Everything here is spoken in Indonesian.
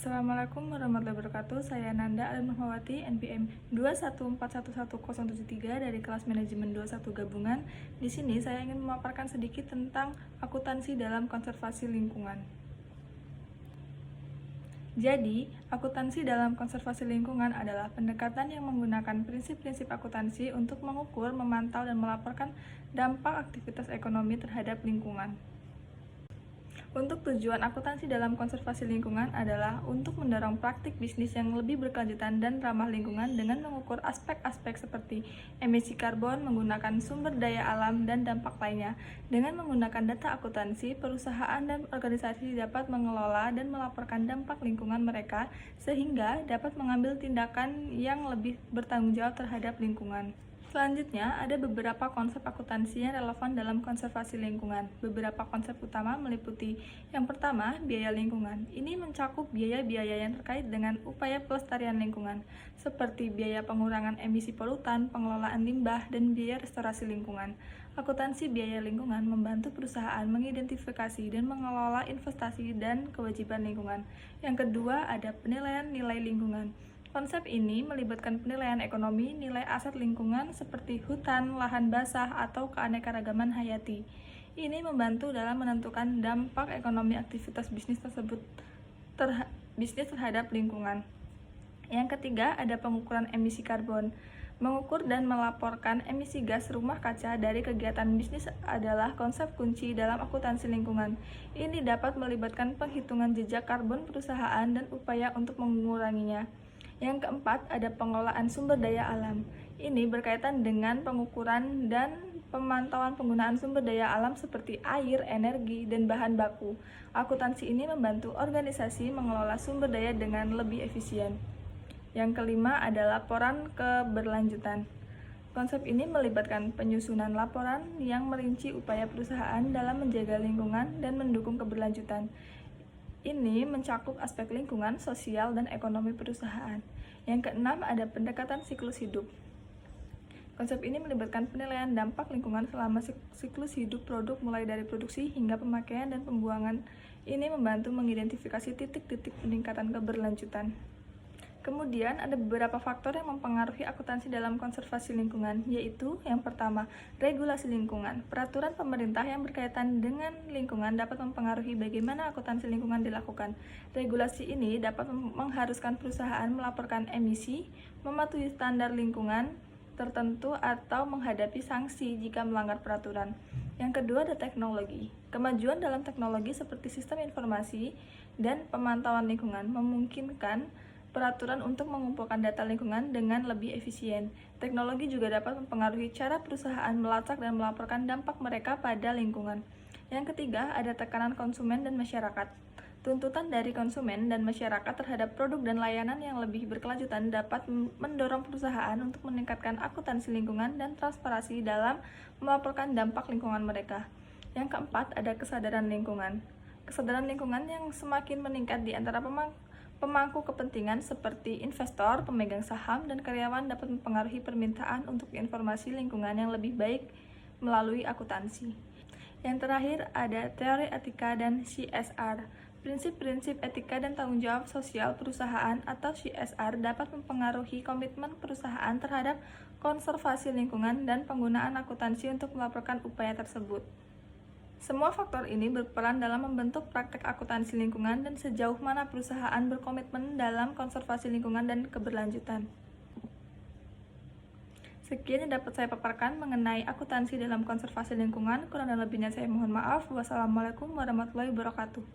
Assalamualaikum warahmatullahi wabarakatuh. Saya Nanda Almahwati, NPM 214111073 dari kelas manajemen 21 gabungan. Di sini saya ingin memaparkan sedikit tentang akuntansi dalam konservasi lingkungan. Jadi, akuntansi dalam konservasi lingkungan adalah pendekatan yang menggunakan prinsip-prinsip akuntansi untuk mengukur, memantau, dan melaporkan dampak aktivitas ekonomi terhadap lingkungan. Untuk tujuan akuntansi dalam konservasi lingkungan adalah untuk mendorong praktik bisnis yang lebih berkelanjutan dan ramah lingkungan dengan mengukur aspek-aspek seperti emisi karbon, menggunakan sumber daya alam, dan dampak lainnya. Dengan menggunakan data akuntansi, perusahaan dan organisasi dapat mengelola dan melaporkan dampak lingkungan mereka sehingga dapat mengambil tindakan yang lebih bertanggung jawab terhadap lingkungan. Selanjutnya, ada beberapa konsep akuntansi yang relevan dalam konservasi lingkungan. Beberapa konsep utama meliputi yang pertama, biaya lingkungan. Ini mencakup biaya-biaya yang terkait dengan upaya pelestarian lingkungan, seperti biaya pengurangan emisi polutan, pengelolaan limbah, dan biaya restorasi lingkungan. Akuntansi biaya lingkungan membantu perusahaan mengidentifikasi dan mengelola investasi dan kewajiban lingkungan. Yang kedua, ada penilaian nilai lingkungan. Konsep ini melibatkan penilaian ekonomi, nilai aset lingkungan seperti hutan, lahan basah, atau keanekaragaman hayati. Ini membantu dalam menentukan dampak ekonomi aktivitas bisnis tersebut terhadap lingkungan. Yang ketiga, ada pengukuran emisi karbon. Mengukur dan melaporkan emisi gas rumah kaca dari kegiatan bisnis adalah konsep kunci dalam akuntansi lingkungan. Ini dapat melibatkan penghitungan jejak karbon perusahaan dan upaya untuk menguranginya. Yang keempat, ada pengelolaan sumber daya alam. Ini berkaitan dengan pengukuran dan pemantauan penggunaan sumber daya alam seperti air, energi, dan bahan baku. Akuntansi ini membantu organisasi mengelola sumber daya dengan lebih efisien. Yang kelima, ada laporan keberlanjutan. Konsep ini melibatkan penyusunan laporan yang merinci upaya perusahaan dalam menjaga lingkungan dan mendukung keberlanjutan. Ini mencakup aspek lingkungan, sosial, dan ekonomi perusahaan. Yang keenam, ada pendekatan siklus hidup. Konsep ini melibatkan penilaian dampak lingkungan selama siklus hidup produk mulai dari produksi hingga pemakaian dan pembuangan. Ini membantu mengidentifikasi titik-titik peningkatan keberlanjutan. Kemudian ada beberapa faktor yang mempengaruhi akuntansi dalam konservasi lingkungan, yaitu yang pertama, regulasi lingkungan. Peraturan pemerintah yang berkaitan dengan lingkungan dapat mempengaruhi bagaimana akuntansi lingkungan dilakukan. Regulasi ini dapat mengharuskan perusahaan melaporkan emisi, mematuhi standar lingkungan tertentu, atau menghadapi sanksi jika melanggar peraturan. Yang kedua, ada teknologi. Kemajuan dalam teknologi seperti sistem informasi dan pemantauan lingkungan memungkinkan peraturan untuk mengumpulkan data lingkungan dengan lebih efisien. Teknologi juga dapat mempengaruhi cara perusahaan melacak dan melaporkan dampak mereka pada lingkungan. Yang ketiga, ada tekanan konsumen dan masyarakat. Tuntutan dari konsumen dan masyarakat terhadap produk dan layanan yang lebih berkelanjutan dapat mendorong perusahaan untuk meningkatkan akuntansi lingkungan dan transparansi dalam melaporkan dampak lingkungan mereka. Yang keempat, ada kesadaran lingkungan. Kesadaran lingkungan yang semakin meningkat di antara pemangku kepentingan seperti investor, pemegang saham, dan karyawan dapat mempengaruhi permintaan untuk informasi lingkungan yang lebih baik melalui akuntansi. Yang terakhir, ada teori etika dan CSR. Prinsip-prinsip etika dan tanggung jawab sosial perusahaan atau CSR dapat mempengaruhi komitmen perusahaan terhadap konservasi lingkungan dan penggunaan akuntansi untuk melaporkan upaya tersebut. Semua faktor ini berperan dalam membentuk praktek akuntansi lingkungan dan sejauh mana perusahaan berkomitmen dalam konservasi lingkungan dan keberlanjutan. Sekian yang dapat saya paparkan mengenai akuntansi dalam konservasi lingkungan. Kurang dan lebihnya saya mohon maaf. Wassalamualaikum warahmatullahi wabarakatuh.